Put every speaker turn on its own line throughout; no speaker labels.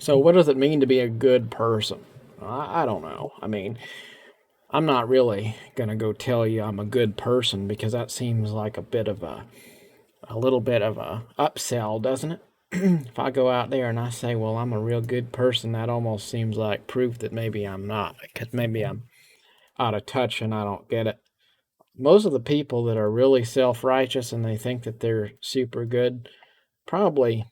So, what does it mean to be a good person? I don't know. I mean, I'm not really going to go tell you I'm a good person because that seems like a little bit of a upsell, doesn't it? If I go out there and I say, well, I'm a real good person, that almost seems like proof that maybe I'm not, because maybe I'm out of touch and I don't get it. Most of the people that are really self righteous and they think that they're super good, probably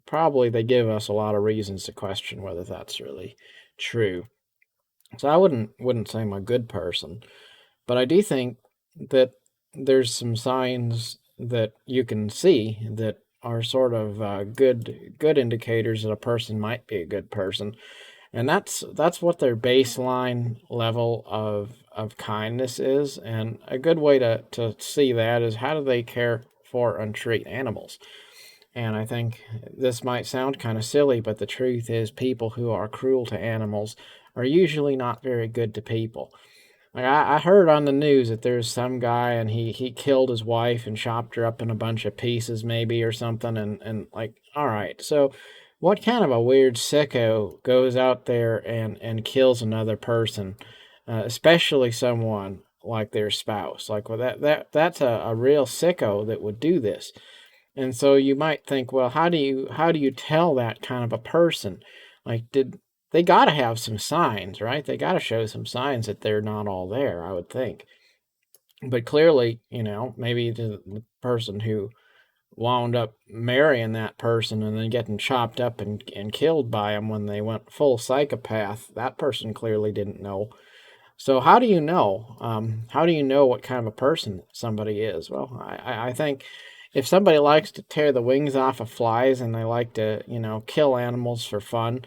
probably they give us a lot of reasons to question whether that's really true. So I wouldn't say I'm a good person, but I do think that there's some signs that you can see that are sort of good indicators that a person might be a good person, and that's what their baseline level of kindness is. And a good way to see that is, how do they care for and treat animals? And I think this might sound kind of silly, but the truth is, people who are cruel to animals are usually not very good to people. Like, I heard on the news that there's some guy and he killed his wife and chopped her up in a bunch of pieces, maybe, or something. And like, all right, so what kind of a weird sicko goes out there and kills another person, especially someone like their spouse? Like, well, that's a real sicko that would do this. And so you might think, well, how do you tell that kind of a person? Like, did they got to have some signs, right? They got to show some signs that they're not all there, I would think. But clearly, maybe the person who wound up marrying that person and then getting chopped up and killed by them when they went full psychopath, that person clearly didn't know. So how do you know? How do you know what kind of a person somebody is? Well, I think if somebody likes to tear the wings off of flies and they like to, kill animals for fun,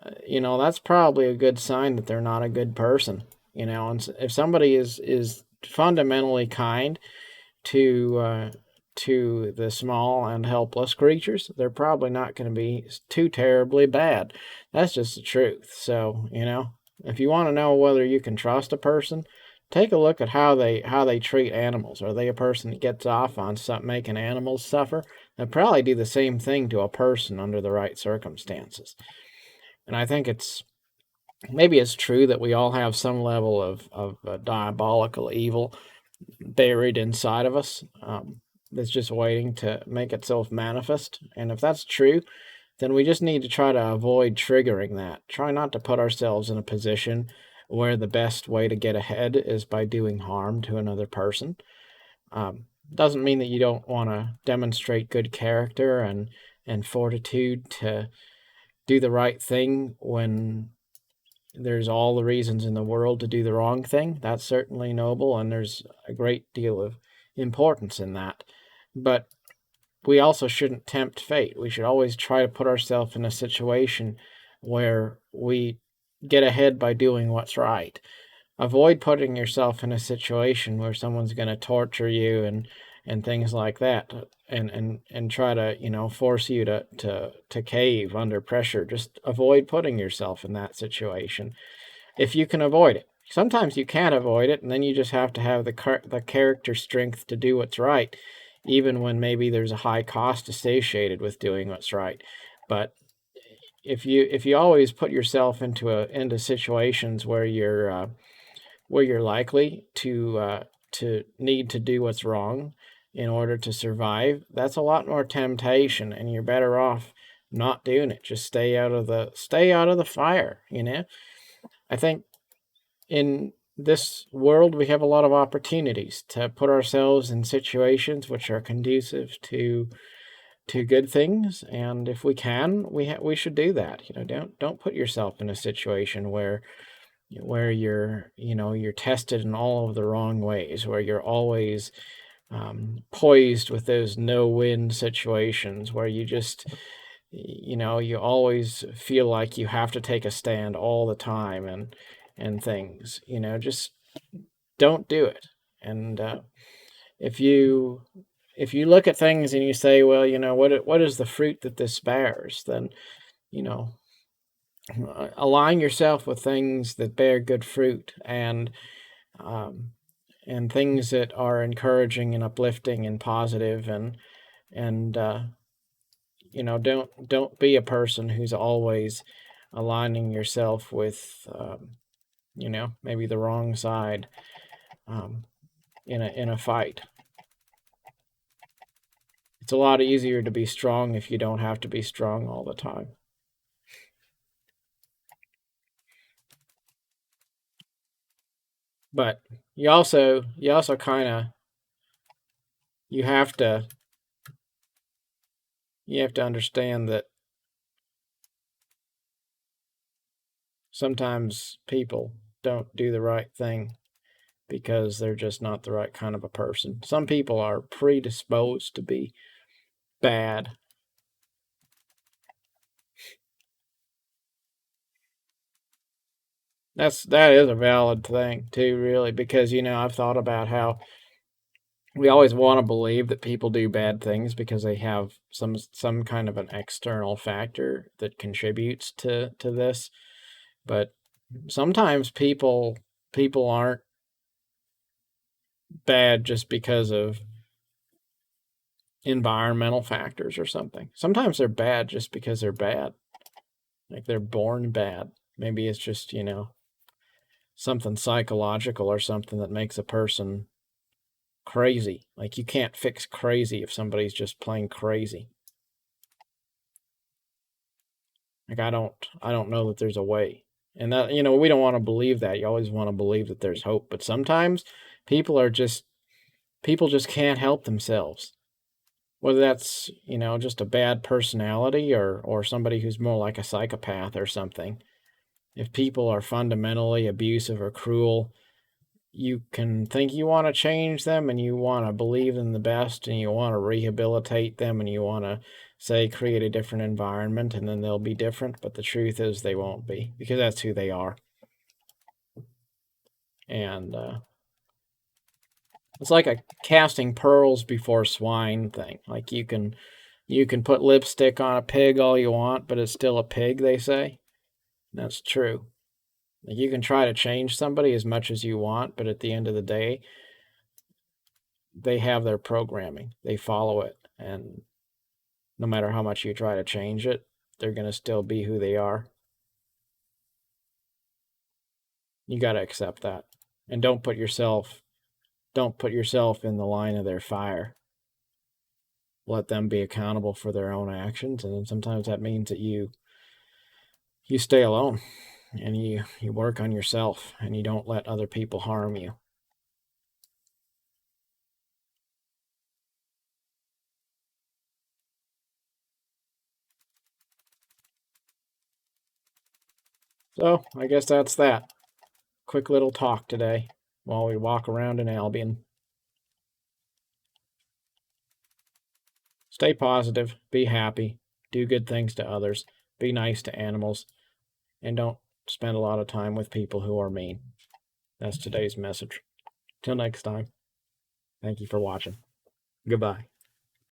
that's probably a good sign that they're not a good person. And if somebody is fundamentally kind to to the small and helpless creatures, they're probably not going to be too terribly bad. That's just the truth. So, if you want to know whether you can trust a person, take a look at how they treat animals. Are they a person that gets off on making animals suffer? They'll probably do the same thing to a person under the right circumstances. And I think it's true that we all have some level of diabolical evil buried inside of us, that's just waiting to make itself manifest. And if that's true, then we just need to try to avoid triggering that. Try not to put ourselves in a position where the best way to get ahead is by doing harm to another person. Doesn't mean that you don't want to demonstrate good character and fortitude to do the right thing when there's all the reasons in the world to do the wrong thing. That's certainly noble, and there's a great deal of importance in that. But we also shouldn't tempt fate. We should always try to put ourselves in a situation where we get ahead by doing what's right. Avoid putting yourself in a situation where someone's going to torture you and things like that, and try to force you to cave under pressure. Just avoid putting yourself in that situation if you can avoid it. Sometimes you can't avoid it, and then you just have to have the character strength to do what's right, even when maybe there's a high cost associated with doing what's right. But if you always put yourself into situations where you're likely to need to do what's wrong in order to survive, that's a lot more temptation, and you're better off not doing it. Just stay out of the fire. I think in this world we have a lot of opportunities to put ourselves in situations which are conducive to good things, and if we can, we should do that. Don't put yourself in a situation where you're tested in all of the wrong ways, where you're always poised with those no-win situations, where you always feel like you have to take a stand all the time, and things. Just don't do it. And if you if you look at things and you say, well, what is the fruit that this bears, then you know align yourself with things that bear good fruit, um, and things that are encouraging and uplifting and positive, and don't be a person who's always aligning yourself with, maybe the wrong side, um, in a fight. It's a lot easier to be strong if you don't have to be strong all the time. But you also kind of you have to you have to understand that sometimes people don't do the right thing because they're just not the right kind of a person. Some people are predisposed to be bad. That is a valid thing too, really, because I've thought about how we always want to believe that people do bad things because they have some kind of an external factor that contributes to this. But sometimes people aren't bad just because of environmental factors or something. Sometimes they're bad just because they're bad. Like they're born bad. Maybe it's just, something psychological or something that makes a person crazy. Like you can't fix crazy if somebody's just plain crazy. Like I don't know that there's a way. And that, we don't want to believe that. You always want to believe that there's hope, but sometimes people just can't help themselves. Whether that's, just a bad personality or somebody who's more like a psychopath or something. If people are fundamentally abusive or cruel, you can think you want to change them and you want to believe in the best and you want to rehabilitate them and you want to say create a different environment and then they'll be different, but the truth is they won't be because that's who they are. And it's like a casting pearls before swine thing. Like you can put lipstick on a pig all you want, but it's still a pig, they say. That's true. Like you can try to change somebody as much as you want, but at the end of the day, they have their programming. They follow it. And no matter how much you try to change it, they're going to still be who they are. You got to accept that. And don't put yourself in the line of their fire. Let them be accountable for their own actions, and then sometimes that means that you stay alone and you work on yourself and you don't let other people harm you. So, I guess that's that. Quick little talk today while we walk around in Albion. Stay positive, be happy, do good things to others, be nice to animals, and don't spend a lot of time with people who are mean. That's today's message. Till next time, thank you for watching. Goodbye.